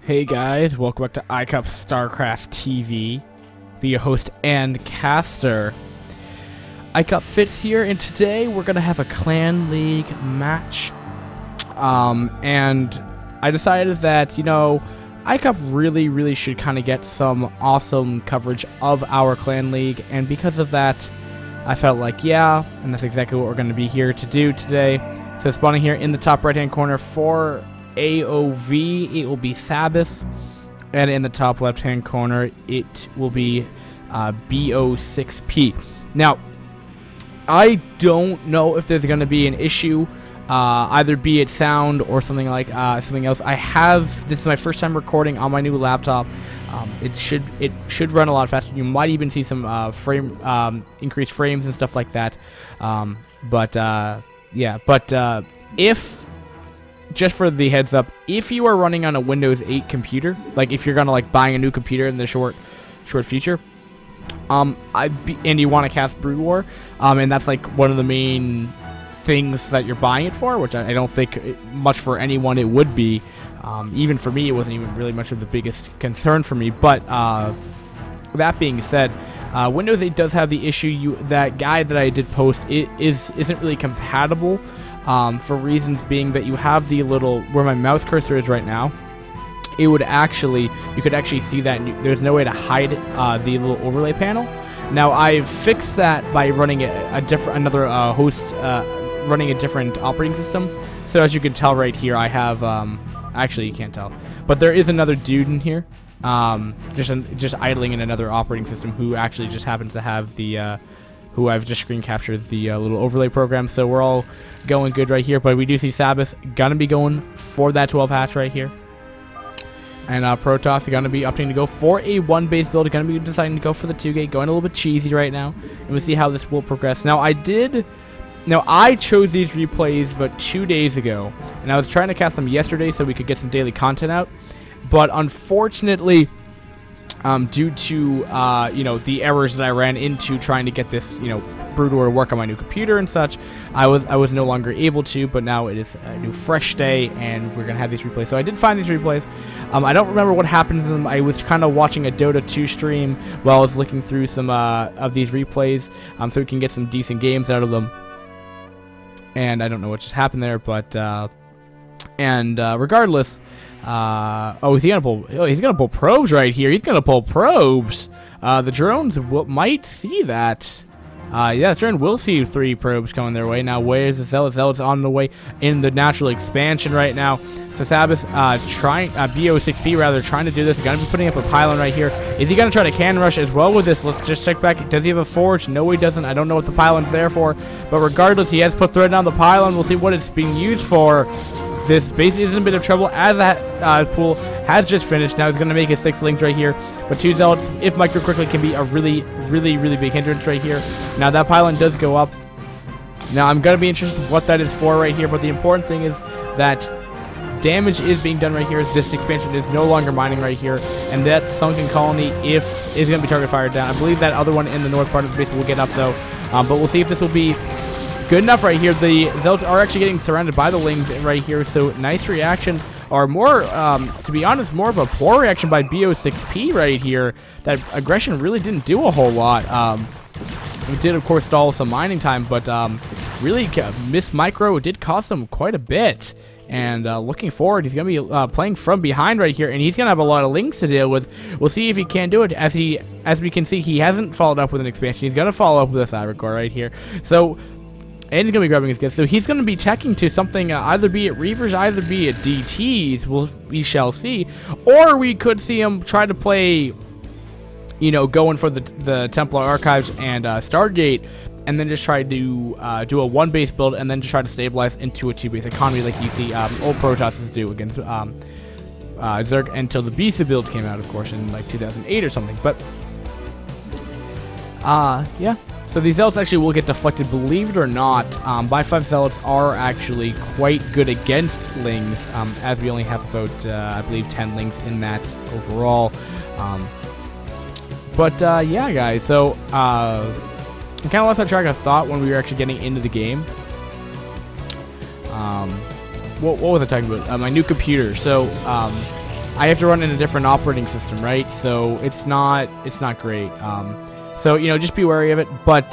Hey guys, welcome back to iCCup StarCraft TV. Be your host and caster. iCCup Fits here, and today we're gonna have a clan league match. And I decided that, you know, iCCup really should kind of get some awesome coverage of our clan league, and because of that, I felt like, yeah, and that's exactly what we're gonna be here to do today. So spawning here in the top right hand corner for AoV, it will be Sabas, and in the top left hand corner it will be Bo6p. Now, I don't know if there's going to be an issue, either be it sound or something like something else. This is my first time recording on my new laptop. It should run a lot faster. You might even see some increased frames and stuff like that. If, just for the heads up, if you are running on a Windows 8 computer, like if you're gonna like buying a new computer in the short future, and you want to cast Brood War, and that's like one of the main things that you're buying it for, which I don't think much for anyone it would be. Even for me, it wasn't even really much of the biggest concern for me. But that being said, Windows 8 does have the issue. That guide that I did post, isn't really compatible. For reasons being that you have the little, where my mouse cursor is right now, you could actually see that, and there's no way to hide the little overlay panel. Now I've fixed that by running running a different operating system. So as you can tell right here, I have actually you can't tell, but there is another dude in here, just idling in another operating system, who actually just happens to have the who I've just screen captured the little overlay program. So we're all going good right here, but we do see Sabas gonna be going for that 12 hatch right here, and Protoss are gonna be opting to go for a 1 base build, gonna be deciding to go for the 2 gate, going a little bit cheesy right now, and we'll see how this will progress. Now I chose these replays about 2 days ago, and I was trying to cast them yesterday so we could get some daily content out, but unfortunately, due to the errors that I ran into trying to get this Brood War to work on my new computer and such, I was no longer able to. But now it is a new fresh day, and we're gonna have these replays. So I did find these replays. I don't remember what happened to them. I was kind of watching a Dota 2 stream while I was looking through some of these replays, so we can get some decent games out of them. And I don't know what just happened there, but regardless. He's gonna pull probes right here. He's gonna pull probes. The drones might see that. Yeah, the drone will see 3 probes coming their way. Now, where's the Zealot? Zealot's on the way in the natural expansion right now. So Sabas, Bo6p rather, trying to do this. He's gonna be putting up a pylon right here. Is he gonna try to cannon rush as well with this? Let's just check back. Does he have a forge? No, he doesn't. I don't know what the pylon's there for. But regardless, he has put thread down the pylon. We'll see what it's being used for. This base is in a bit of trouble as that pool has just finished. Now he's going to make his 6 links right here. But 2 Zealots, if micro quickly, can be a really big hindrance right here. Now that pylon does go up. Now I'm going to be interested in what that is for right here. But the important thing is that damage is being done right here. This expansion is no longer mining right here. And that sunken colony, is going to be target fired down. I believe that other one in the north part of the base will get up though. But we'll see if this will be good enough right here. The Zealots are actually getting surrounded by the Lings right here, so nice reaction, or more, to be honest, more of a poor reaction by Bo6p right here. That aggression really didn't do a whole lot. It did, of course, stall some mining time, but really missed micro. It did cost him quite a bit. And looking forward, he's going to be playing from behind right here, and he's going to have a lot of Lings to deal with. We'll see if he can do it. As we can see, he hasn't followed up with an expansion. He's going to follow up with a Cyber Core right here. So, and he's going to be grabbing his gifts. So he's going to be teching to something, either be it Reavers, either be it DTs, we shall see. Or we could see him try to play, going for the Templar Archives and Stargate, and then just try to do a 1 base build, and then just try to stabilize into a 2 base economy like you see old Protosses do against Zerg, until the Bisa build came out, of course, in like 2008 or something. But, yeah. So these Zealots actually will get deflected, believe it or not. By 5 Zealots are actually quite good against Lings, as we only have about, I believe, 10 Lings in that overall. Yeah, guys, so I kind of lost my track of thought when we were actually getting into the game. What was I talking about? My new computer. So I have to run in a different operating system, right? So it's not great. So, you know, just be wary of it. But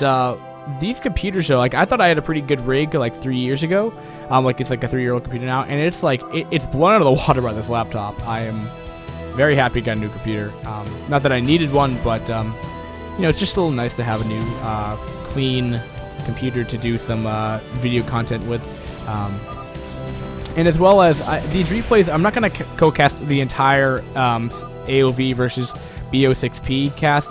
these computers, though, like, I thought I had a pretty good rig like 3 years ago. Like, it's like a 3-year-old computer now, and it's like it's blown out of the water by this laptop. I am very happy to get a new computer. Not that I needed one, but you know, it's just a little nice to have a new clean computer to do some video content with. And as well as these replays, I'm not going to co-cast the entire AoV versus Bo6p cast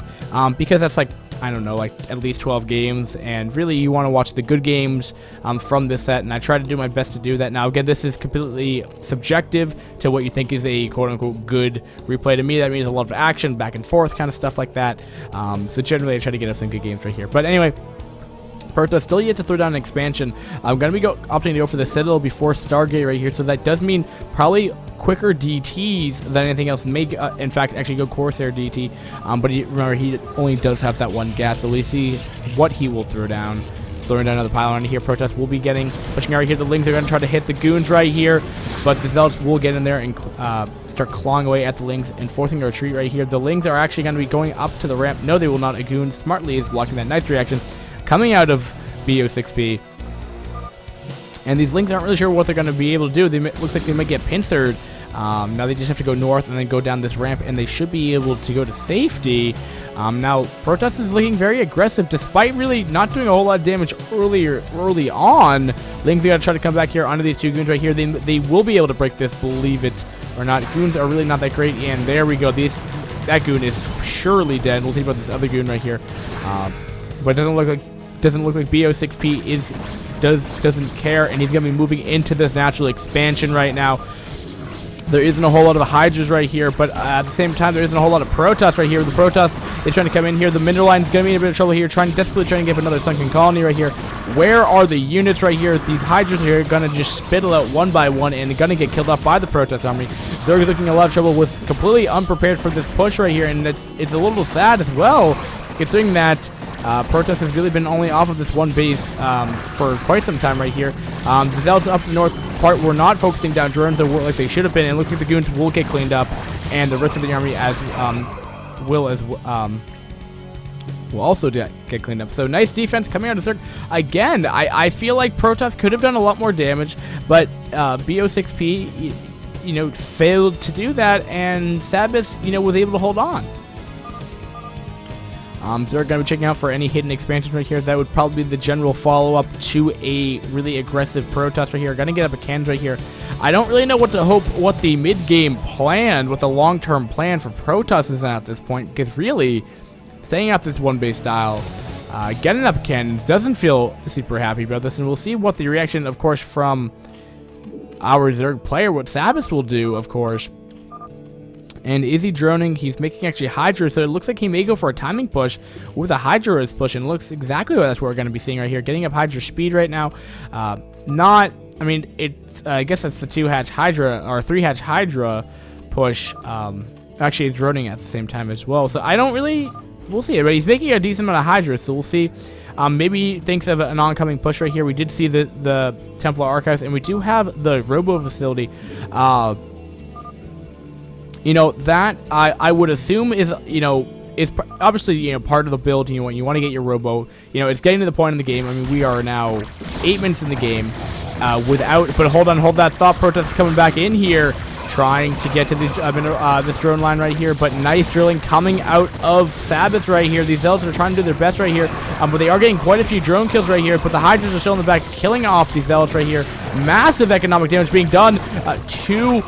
because that's like, I don't know, like at least 12 games, and really you want to watch the good games from this set, and I try to do my best to do that. Now again, this is completely subjective to what you think is a quote-unquote good replay. To me, that means a lot of action, back and forth kind of stuff like that. So generally I try to get us some good games right here. But anyway, Protoss still yet to throw down an expansion. I'm going to be opting to go for the Citadel before Stargate right here, so that does mean probably quicker DTs than anything else. May, in fact, actually go Corsair DT, but remember, he only does have that one gas, so let's see what he will throw down. Throwing down another pylon here. Protoss will be pushing out right here. The Lings are going to try to hit the Goons right here, but the Zealots will get in there and start clawing away at the Lings and forcing a retreat right here. The Lings are actually going to be going up to the ramp. No, they will not. A Goon smartly is blocking that nice reaction coming out of Bo6p. And these Lings aren't really sure what they're going to be able to do. Looks like they might get pincered. Now they just have to go north and then go down this ramp, and they should be able to go to safety. Now Protoss is looking very aggressive, despite really not doing a whole lot of damage early on. Lings are going to try to come back here onto these two Goons right here. They will be able to break this, believe it or not. Goons are really not that great, and there we go. That Goon is surely dead. We'll see about this other Goon right here. But it doesn't look like Bo6p doesn't care, and he's gonna be moving into this natural expansion right now. There isn't a whole lot of Hydras right here, but at the same time, there isn't a whole lot of Protoss right here. The Protoss is trying to come in here. The middle line is gonna be in a bit of trouble here, desperately trying to get another sunken colony right here. Where are the units right here? These Hydras are gonna just spittle out one by one and gonna get killed off by the Protoss army. They're looking a lot of trouble with completely unprepared for this push right here, and it's a little sad as well, considering that Protoss has really been only off of this one base for quite some time right here. The Zealots up the north part were not focusing down drones like they should have been, and looks like the Goons will get cleaned up, and the rest of the army will also get cleaned up. So nice defense coming out of Zerg. Again, I feel like Protoss could have done a lot more damage, but Bo6p, you know, failed to do that, and Sabas, you know, was able to hold on. So they're going to be checking out for any hidden expansions right here. That would probably be the general follow-up to a really aggressive Protoss right here. Going to get up a cannons right here. I don't really know what the mid-game plan, what the long-term plan for Protoss is at this point, because really, staying at this one-base style, getting up cannons doesn't feel super happy about this, and we'll see what the reaction, of course, from our Zerg player, what Sabas will do, of course. And is he droning? He's making actually Hydra, so it looks like he may go for a timing push with a Hydra push, and it looks exactly that's what we're going to be seeing right here. Getting up Hydra speed right now. I mean, I guess that's the 2-hatch Hydra, or 3-hatch Hydra push. Actually, it's droning at the same time as well. So I don't really, we'll see. But he's making a decent amount of Hydra, so we'll see. Maybe he thinks of an oncoming push right here. We did see the Templar Archives, and we do have the Robo facility. You know, that I would assume is, you know, is obviously, you know, part of the build. You want to get your Robo. You know, it's getting to the point in the game. I mean, we are now 8 minutes in the game but hold that thought. Protoss coming back in here, trying to get to this drone line right here, but nice drilling coming out of Sabas right here. These Zealots are trying to do their best right here, but they are getting quite a few drone kills right here, but the Hydras are still in the back, killing off these Zealots right here. Massive economic damage being done to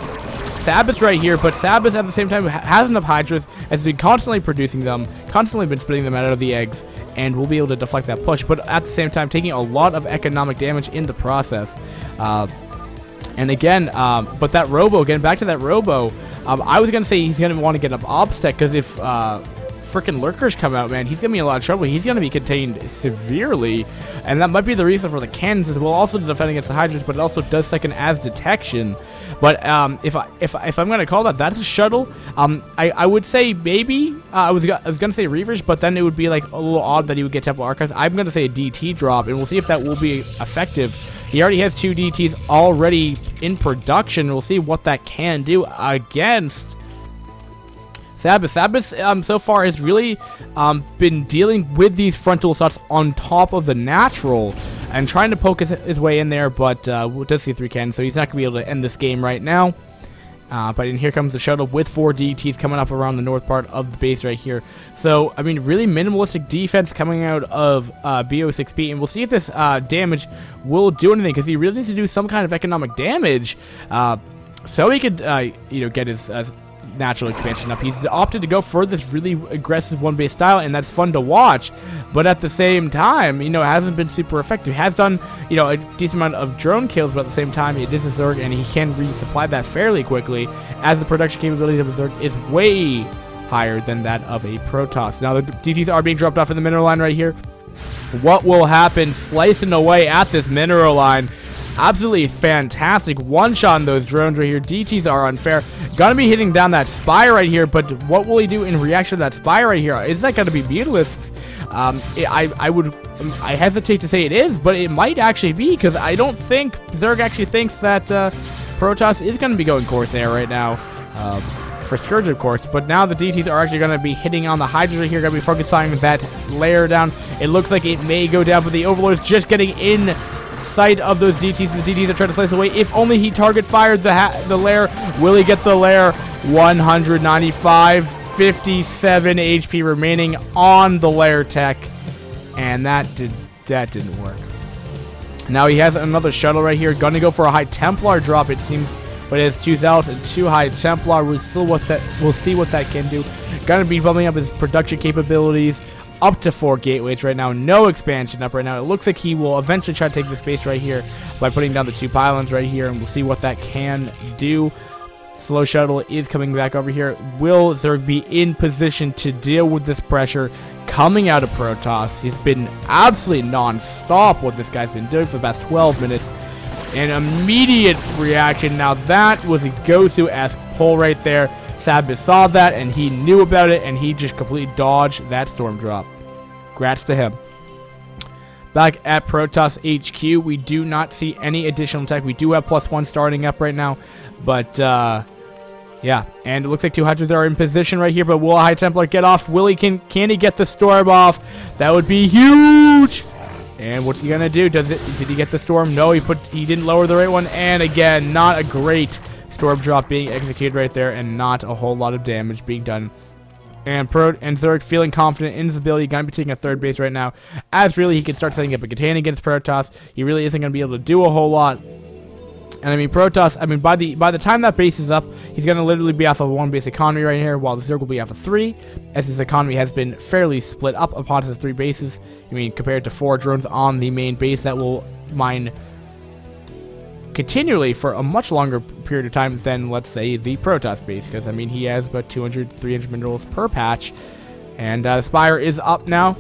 Sabas right here, but Sabas at the same time has enough Hydras, has been constantly producing them, constantly been spitting them out of the eggs, and will be able to deflect that push, but at the same time taking a lot of economic damage in the process. And again, but that Robo, getting back to that Robo, I was going to say he's going to want to get up Obstack, because if freaking Lurkers come out, man, he's going to be in a lot of trouble. He's going to be contained severely, and that might be the reason for the cannons as well, also to defend against the Hydras, but it also does second as detection. But if I'm going to call that, that's a shuttle. I would say maybe, I was going to say Reavers, but then it would be like a little odd that he would get Temple Archives. I'm going to say a DT drop, and we'll see if that will be effective He already has 2 DTs already in production. We'll see what that can do against Sabas. Sabas so far has really been dealing with these frontal assaults on top of the natural and trying to poke his way in there, but does see 3 cannons, so he's not going to be able to end this game right now. But here comes the shuttle with 4 DTs coming up around the north part of the base right here. So, I mean, really minimalistic defense coming out of Bo6p, and we'll see if this damage will do anything, because he really needs to do some kind of economic damage so he could, you know, get his natural expansion up. He's opted to go for this really aggressive one-base style, and that's fun to watch, but at the same time, you know, it hasn't been super effective. He has done, you know, a decent amount of drone kills, but at the same time, it is a Zerg, and he can resupply that fairly quickly, as the production capability of a Zerg is way higher than that of a Protoss. Now, the DTs are being dropped off in the mineral line right here. What will happen? Slicing away at this mineral line. Absolutely fantastic one-shot on those drones right here. DTs are unfair. Gonna be hitting down that spire right here, but what will he do in reaction to that spire right here? Is that gonna be Mutalisks? I hesitate to say it is, but it might actually be, because I don't think Zerg actually thinks that Protoss is gonna be going Corsair right now. For Scourge, of course, but now the DTs are actually going to be hitting on the Hydra here, going to be focusing that layer down. It looks like it may go down, but the Overlord is just getting in sight of those DTs. The DTs are trying to slice away. If only he target fired the lair. Will he get the lair? 195, 57 HP remaining on the lair tech, and that didn't work. Now he has another shuttle right here. Going to go for a High Templar drop, it seems. But it has 2 Zealots and 2 High Templar. We'll see what that can do. Gonna be bumping up his production capabilities up to 4 gateways right now. No expansion up right now. It looks like he will eventually try to take this base right here by putting down the 2 pylons right here, and we'll see what that can do. Slow shuttle is coming back over here. Will Zerg be in position to deal with this pressure coming out of Protoss? He's been absolutely non-stop what this guy's been doing for the past 12 minutes. An immediate reaction. Now that was a Gosu-esque pull right there. Sabas saw that, and he knew about it, and he just completely dodged that storm drop. Congrats to him. Back at Protoss HQ, we do not see any additional tech. We do have +1 starting up right now, but yeah, and it looks like 2 Hydras are in position right here, but will a High Templar get off? Can he get the storm off? That would be huge! And what's he gonna do? Did he get the storm? No, he didn't lower the right one. And again, not a great storm drop being executed right there, and not a whole lot of damage being done. And Zerg feeling confident in his ability, gonna be taking a 3rd base right now, as really he can start setting up a contain against Protoss. He really isn't gonna be able to do a whole lot. And I mean, Protoss, I mean, by the time that base is up, he's going to literally be off of 1 base economy right here, while the Zerg will be off of 3, as his economy has been fairly split up upon his 3 bases. I mean, compared to 4 drones on the main base that will mine continually for a much longer period of time than, let's say, the Protoss base, because, I mean, he has about 200, 300 minerals per patch. And Spire is up now.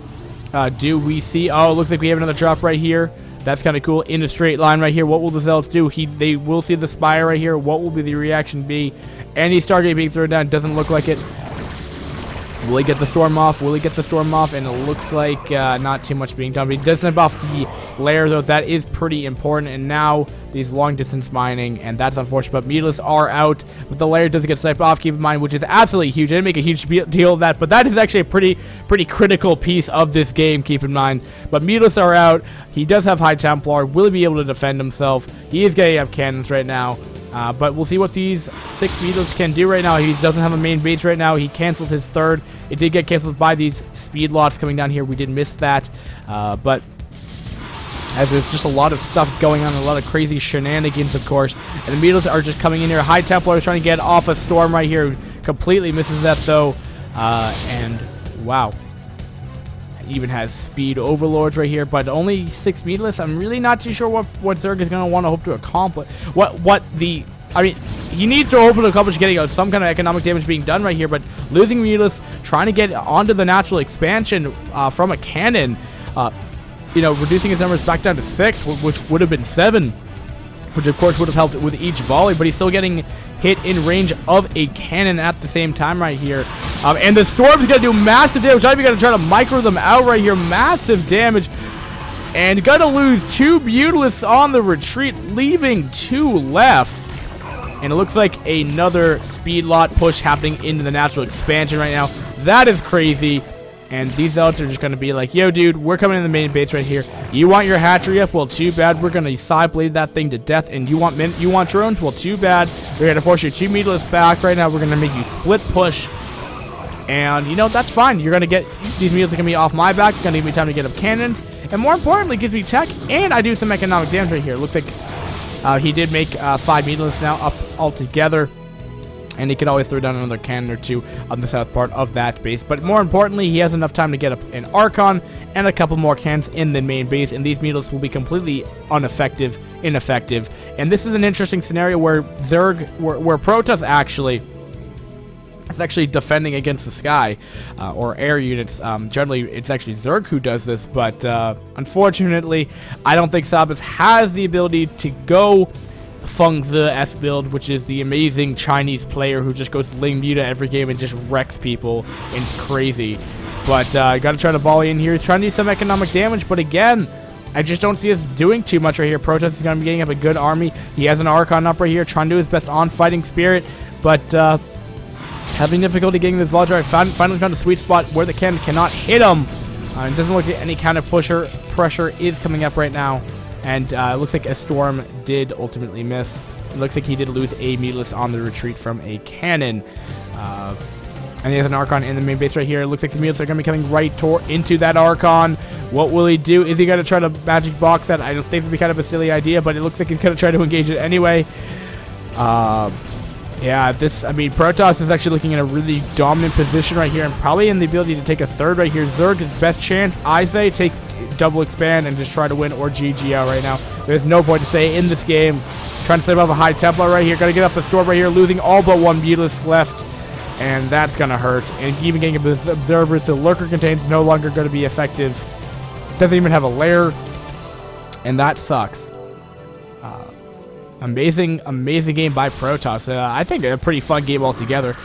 Do we see... Oh, it looks like we have another drop right here. That's kind of cool. In a straight line right here. What will the Zealots do? They will see the Spire right here. What will be the reaction be? Any Stargate being thrown down. Doesn't look like it. Will he get the storm off? Will he get the storm off? And it looks like not too much being done. But he does snip off the layer, though. That is pretty important. And now these long-distance mining, and that's unfortunate. But Mutalisks are out. But the layer doesn't get sniped off, keep in mind, which is absolutely huge. I didn't make a huge deal of that. But that is actually a pretty critical piece of this game, keep in mind. But Mutalisks are out. He does have High Templar. Will he be able to defend himself? He is getting up cannons right now. But we'll see what these 6 Mutalisks can do right now. He doesn't have a main base right now. He canceled his 3rd. It did get canceled by these speed lots coming down here. We did miss that. But as there's just a lot of stuff going on, a lot of crazy shenanigans, of course. And the Mutalisks are just coming in here. High Templar is trying to get off a storm right here. Completely misses that, though. And wow. Even has speed overlords right here, but only 6 Mutalisks. I'm really not too sure what Zerg is going to want to hope to accomplish. I mean, he needs to hope to accomplish getting some kind of economic damage being done right here, but losing Mutalisks, trying to get onto the natural expansion from a cannon, you know, reducing his numbers back down to 6, which would have been 7, which of course would have helped with each volley, but he's still getting hit in range of a cannon at the same time right here. And the storm is going to do massive damage. I'm going to try to micro them out right here. Massive damage. And gonna lose 2 Mutalisks on the retreat, leaving 2 left. And it looks like another speed lot push happening into the natural expansion right now. That is crazy. And these Zealots are just going to be like, yo, dude, we're coming in the main base right here. You want your hatchery up? Well, too bad. We're going to side blade that thing to death. And you want drones? Well, too bad. We're going to force your 2 Mutalisks back right now. We're going to make you split push. And, you know, that's fine. You're going to get, these Mutalisks are going to be off my back. It's going to give me time to get up cannons. And more importantly, it gives me tech. And I do some economic damage right here. Looks like he did make 5 Mutalisks now up altogether. And he could always throw down another cannon or 2 on the south part of that base. But more importantly, he has enough time to get up an Archon and a couple more cannons in the main base. And these Mutalisks will be completely ineffective. And this is an interesting scenario where where Protoss actually is actually defending against the sky or air units. Generally, it's actually Zerg who does this. But unfortunately, I don't think Sabas has the ability to go Feng Zi S build, which is the amazing Chinese player who just goes Ling Muta every game and just wrecks people and it's crazy. But gotta try to volley in here. He's trying to do some economic damage, but again, I just don't see us doing too much right here. Protoss is gonna be getting up a good army. He has an Archon up right here, trying to do his best on fighting spirit, but having difficulty getting this Volatile. Finally found a sweet spot where the cannon cannot hit him. It doesn't look like any kind of pressure is coming up right now. And it looks like a Storm did ultimately miss. It looks like he did lose a Mutalisk on the retreat from a cannon. And he has an Archon in the main base right here. It looks like the Mutalisks are going to be coming right into that Archon. What will he do? Is he going to try to magic box that? I don't think it would be kind of a silly idea, but it looks like he's going to try to engage it anyway. Yeah, Protoss is actually looking in a really dominant position right here and probably in the ability to take a third right here. Zerg is best chance. I say take double expand and just try to win or GG out right now. There's no point to stay in this game. Trying to save up a high Templar right here. Got to get up the storm right here. Losing all but 1 Mutalisk left. And that's going to hurt. And even getting observers, the Lurker Contain's no longer going to be effective. Doesn't even have a lair. And that sucks. Amazing game by Protoss. I think a pretty fun game altogether.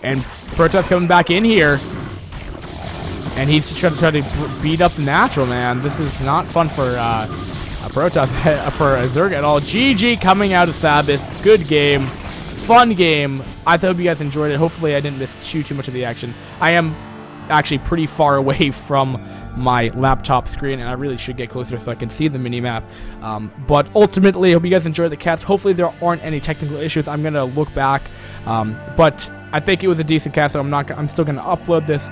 And Protoss coming back in here. And he's just going to try to beat up the natural, man. This is not fun for a Protoss, for a Zerg at all. GG coming out of Sabas. Good game. Fun game. I hope you guys enjoyed it. Hopefully I didn't miss too much of the action. I am actually pretty far away from my laptop screen, and I really should get closer so I can see the mini-map. But ultimately, I hope you guys enjoyed the cast. Hopefully there aren't any technical issues. I'm going to look back. But I think it was a decent cast, so I'm still going to upload this.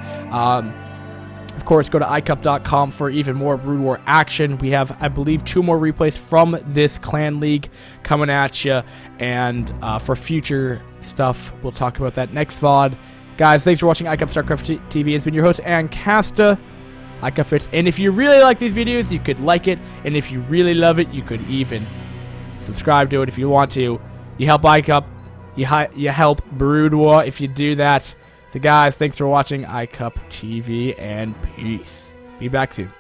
Of course, go to iCCup.com for even more Brood War action. We have, I believe, 2 more replays from this clan league coming at you. And for future stuff, we'll talk about that next VOD. Guys, thanks for watching iCCup StarCraft TV. It's been your host, Ancasta. iCCup Fits. And if you really like these videos, you could like it. And if you really love it, you could even subscribe to it if you want to. You help iCCup. You help Brood War if you do that. So guys, thanks for watching iCCup TV, and peace. Be back soon.